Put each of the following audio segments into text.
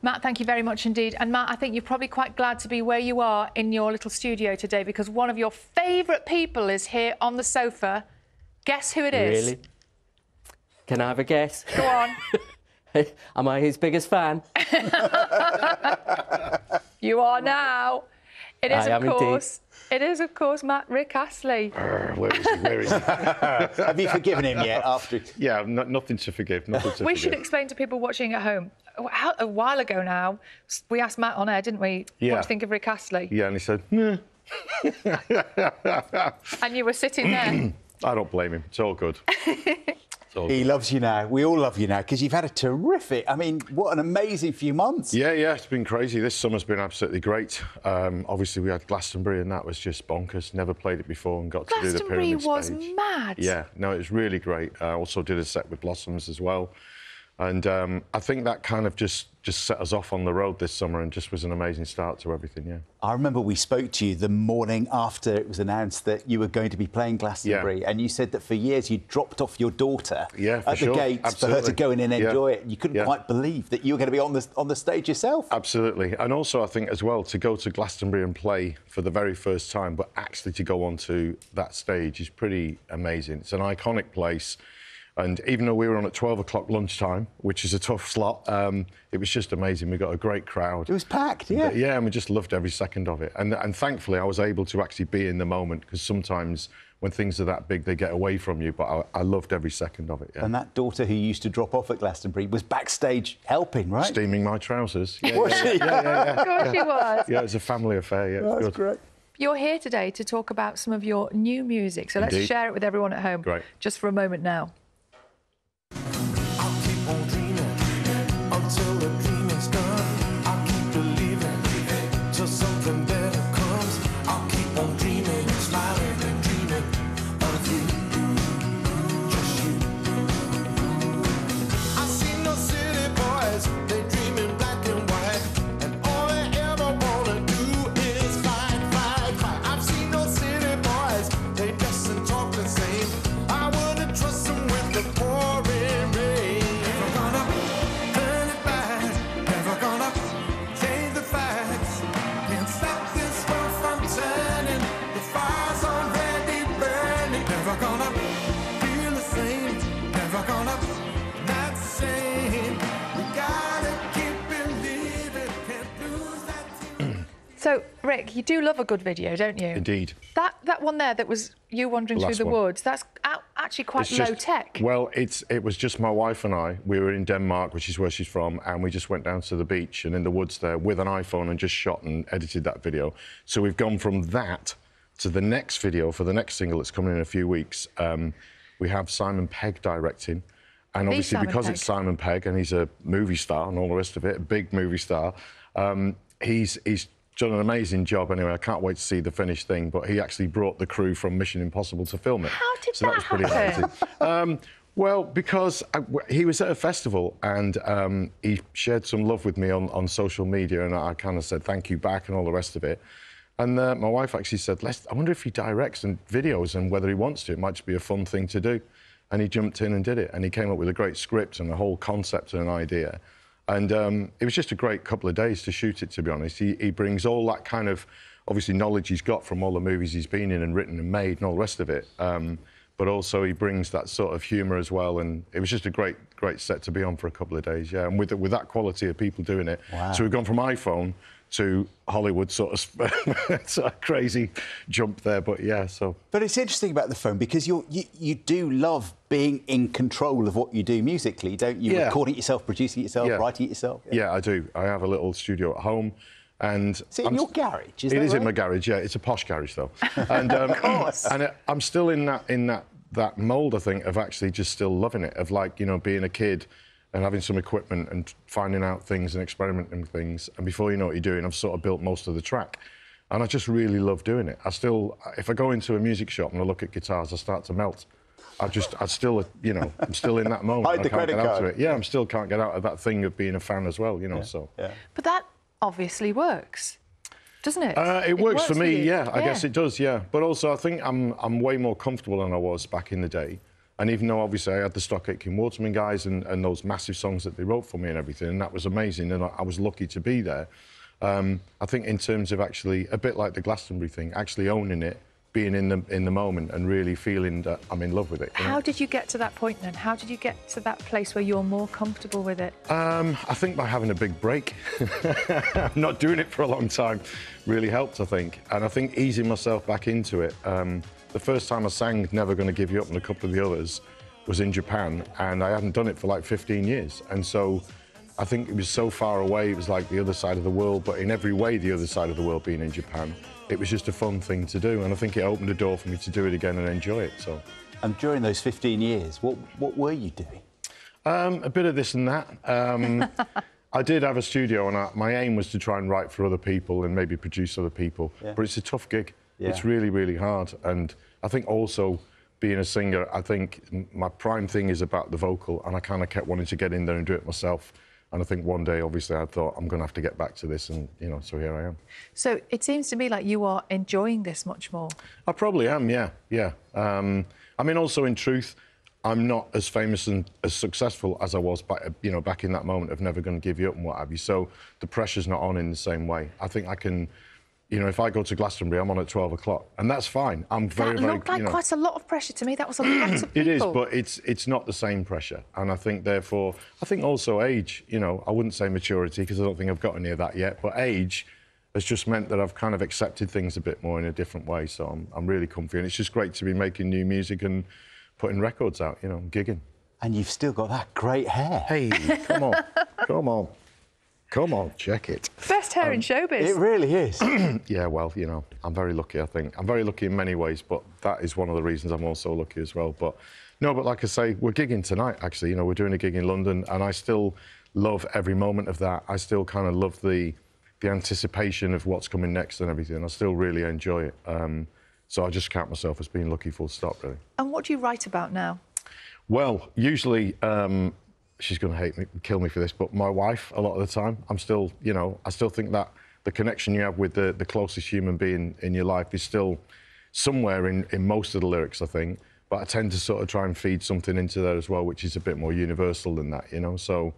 Matt, thank you very much indeed. And Matt, I think you're probably quite glad to be where you are in your little studio today because one of your favourite people is here on the sofa. Guess who it is? Really? Can I have a guess? Go on. Am I his biggest fan? You are now. It is, I of am course. It is, of course, Rick Astley. Where is he? Where is he? Have you forgiven him yet? After? Yeah, nothing to forgive. We should explain to people watching at home. A while ago now, we asked Matt on air, didn't we? Yeah. What do you think of Rick Astley? Yeah, and he said, nah. And you were sitting there. I don't blame him. It's all good. He loves you now. We all love you now because you've had a terrific, I mean, what an amazing few months. Yeah, it's been crazy. This summer's been absolutely great. Obviously, we had Glastonbury and that was just bonkers. Never played it before and got to do the pyramid stage. Glastonbury was mad. Yeah, no, it was really great. I also did a set with Blossoms as well. And I think that kind of just set us off on the road this summer and just was an amazing start to everything, yeah. I remember we spoke to you the morning after it was announced that you were going to be playing Glastonbury, and you said that for years you dropped off your daughter at the gates for her to go in and enjoy it. You couldn't quite believe that you were going to be on the stage yourself. Absolutely. And also, I think as well, to go to Glastonbury and play for the very first time, but actually to go onto that stage is pretty amazing. It's an iconic place. And even though we were on at 12 o'clock lunchtime, which is a tough slot, it was just amazing. We got a great crowd. It was packed, yeah. Yeah, and we just loved every second of it. And thankfully, I was able to actually be in the moment because sometimes when things are that big, they get away from you. But I loved every second of it, yeah. And that daughter who used to drop off at Glastonbury was backstage helping, right? Steaming my trousers. Yeah, was she? Yeah. Of course she was. Yeah, it's a family affair, yeah. That's good. great. You're here today to talk about some of your new music. So let's share it with everyone at home. Great. Just for a moment now. Until the dream is done, I'll keep believing till something better comes. I'll keep on dreaming and smiling and dreaming of you, just you. I see no city boys, they dream in black and white, and all they ever wanna do is fight, fight, fight. I've seen no city boys, they dress and talk the same. I wouldn't trust them with the pouring rain. So, Rick, you do love a good video, don't you? Indeed. That one there that was you wandering through the woods, that's actually quite low-tech. Well, it was just my wife and I. We were in Denmark, which is where she's from, and we just went down to the beach and in the woods there with an iPhone and just shot and edited that video. So we've gone from that to the next video for the next single that's coming in a few weeks. We have Simon Pegg directing. And obviously, because it's Simon Pegg and he's a movie star and all the rest of it, a big movie star, he's done an amazing job anyway. I can't wait to see the finished thing, but he actually brought the crew from Mission Impossible to film it. How did that was pretty amazing. Well, because he was at a festival and he shared some love with me on social media, and I kind of said thank you back and all the rest of it. And my wife actually said, I wonder if he directs and videos and whether he wants to. It might just be a fun thing to do. And he jumped in and did it, and he came up with a great script and a whole concept and an idea. And it was just a great couple of days to shoot it, to be honest. He brings all that kind of, obviously, knowledge he's got from all the movies he's been in and written and made and all the rest of it. But also he brings that sort of humour as well. And it was just a great set to be on for a couple of days, yeah. And with that quality of people doing it. Wow. So we've gone from iPhone to Hollywood, sort of crazy jump there, but yeah, so. But it's interesting about the phone because you do love being in control of what you do musically, don't you? Yeah. Recording it yourself, producing it yourself, writing it yourself. Yeah, I do. I have a little studio at home. And is it in your garage? It is in my garage, yeah. It's a posh garage, though. And, of course. And I'm still in that mould, I think, of actually just still loving it, of like, you know, being a kid and having some equipment and finding out things and experimenting with things. And before you know what you're doing, I've sort of built most of the track. And I just really love doing it. If I go into a music shop and I look at guitars, I start to melt. I'm still, you know, I'm still in that moment. Hide the credit card. Yeah, still can't get out of that thing of being a fan as well, you know, so. Yeah. But that obviously works, doesn't it? It works for me, yeah. I guess it does, yeah. But also, I think I'm way more comfortable than I was back in the day. And even though obviously I had the Stock Aitken Waterman guys and those massive songs that they wrote for me and everything, and that was amazing, and I was lucky to be there. I think in terms of actually, a bit like the Glastonbury thing, actually owning it, being in the moment and really feeling that I'm in love with it. How did you get to that point then? How did you get to that place where you're more comfortable with it? I think by having a big break. Not doing it for a long time really helped, I think. And I think easing myself back into it. The first time I sang Never Gonna Give You Up and a couple of the others was in Japan, and I hadn't done it for like 15 years. And so I think it was so far away, it was like the other side of the world, but in every way the other side of the world being in Japan. It was just a fun thing to do, and I think it opened a door for me to do it again and enjoy it. So, and during those 15 years, what were you doing? A bit of this and that. I did have a studio, and my aim was to try and write for other people and maybe produce other people. Yeah. But it's a tough gig. Yeah. It's really, really hard. And I think also being a singer, I think my prime thing is about the vocal, and I kind of kept wanting to get in there and do it myself. And I think one day, obviously, I thought, I'm going to have to get back to this, and, you know, so here I am. So it seems to me like you are enjoying this much more. I probably am, yeah. I mean, also, in truth, I'm not as famous and as successful as I was back in that moment of Never Gonna Give You Up and what have you. So the pressure's not on in the same way. I think I can... You know, if I go to Glastonbury, I'm on at 12 o'clock, and that's fine. I'm very, that looked like quite a lot of pressure to me. That was a lot of people. It is, but it's not the same pressure. And I think, therefore, I think also age, you know, I wouldn't say maturity, because I don't think I've got any of that yet, but age has just meant that I've kind of accepted things a bit more in a different way, so I'm really comfy. And it's just great to be making new music and putting records out, you know, gigging. And you've still got that great hair. Hey, come on, come on. Come on, check it. Best hair in showbiz. It really is. Yeah, well, you know, I'm very lucky, I think. I'm very lucky in many ways, but that is one of the reasons I'm also lucky as well. But no, but like I say, we're gigging tonight, actually. You know, we're doing a gig in London, and I still love every moment of that. I still kind of love the anticipation of what's coming next and everything. I still really enjoy it. So I just count myself as being lucky, full stop, really. And what do you write about now? Well, usually... she's going to hate me, kill me for this, but my wife, a lot of the time, I'm still, you know, I still think that the connection you have with the closest human being in your life is still somewhere in most of the lyrics, I think. But I tend to sort of try and feed something into there as well, which is a bit more universal than that, you know. So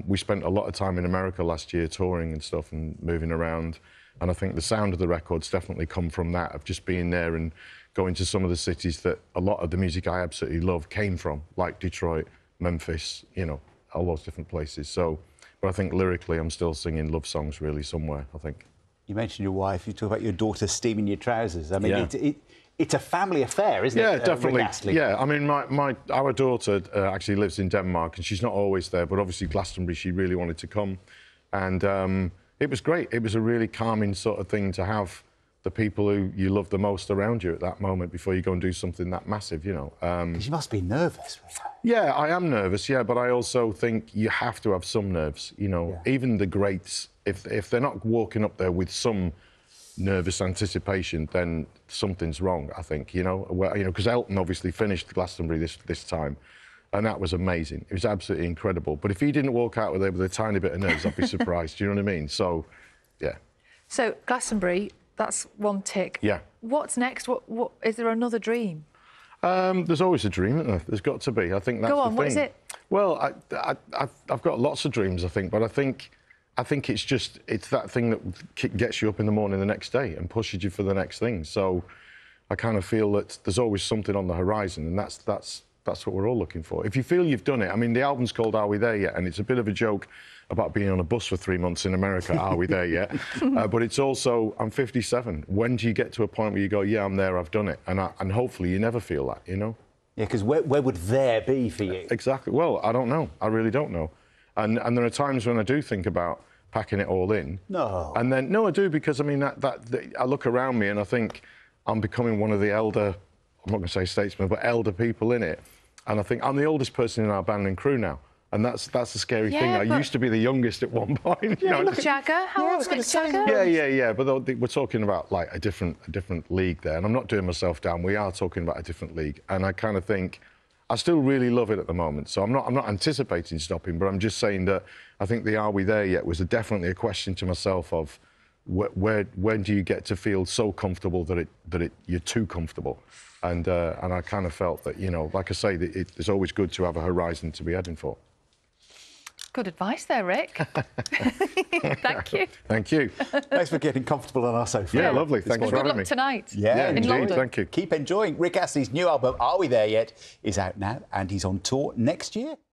we spent a lot of time in America last year touring and stuff and moving around. And I think the sound of the records definitely come from that, of just being there and going to some of the cities that a lot of the music I absolutely love came from, like Detroit, Memphis, you know, all those different places. So, but I think lyrically, I'm still singing love songs really somewhere, I think. You mentioned your wife. You talk about your daughter steaming your trousers. I mean, it's a family affair, isn't it? Yeah, definitely. Yeah, I mean, our daughter actually lives in Denmark, and she's not always there, but obviously Glastonbury, she really wanted to come. And it was great. It was a really calming sort of thing to have the people who you love the most around you at that moment before you go and do something that massive, you know. You must be nervous with her. Yeah, I am nervous, yeah, but I also think you have to have some nerves, you know. Yeah. Even the greats, if they're not walking up there with some nervous anticipation, then something's wrong, I think, you know. Well, you know, because Elton obviously finished Glastonbury this time, and that was amazing. It was absolutely incredible. But if he didn't walk out with a tiny bit of nerves, I'd be surprised. Do you know what I mean? So, yeah. So Glastonbury, that's one tick. Yeah. What's next? What is there another dream? There's always a dream, isn't there? There's got to be. I think that's Go on, the thing. what is it? Well, I've got lots of dreams, I think, but I think it's that thing that gets you up in the morning the next day and pushes you for the next thing. So I kind of feel that there's always something on the horizon, and that's what we're all looking for. If you feel you've done it, I mean, the album's called Are We There Yet? And it's a bit of a joke about being on a bus for 3 months in America, are we there yet? But it's also, I'm 57. When do you get to a point where you go, yeah, I'm there, I've done it? And hopefully you never feel that, you know? Yeah, because where would there be for you? Exactly. Well, I don't know. I really don't know. And there are times when I do think about packing it all in. No. And then, no, I do, because, I mean, I look around me and I think I'm becoming one of the elder, I'm not going to say statesmen, but elder people in it. And I think I'm the oldest person in our band and crew now. And that's a scary thing. I used to be the youngest at one point. Yeah, look at Jagger. How old's Mick Jagger? Yeah. But we're talking about like a different league there. And I'm not doing myself down. We are talking about a different league. And I kind of think I still really love it at the moment. So I'm not anticipating stopping, but I'm just saying that I think the Are We There Yet was definitely a question to myself of, when do you get to feel so comfortable that you're too comfortable? And I kind of felt that, you know, like I say, that it's always good to have a horizon to be heading for. Good advice there, Rick. Thank you. Thank you. Thanks for getting comfortable on our sofa. Yeah, lovely. Thanks for having me. Good luck tonight. Yeah, in indeed. London. Thank you. Keep enjoying. Rick Astley's new album, Are We There Yet?, is out now, and he's on tour next year.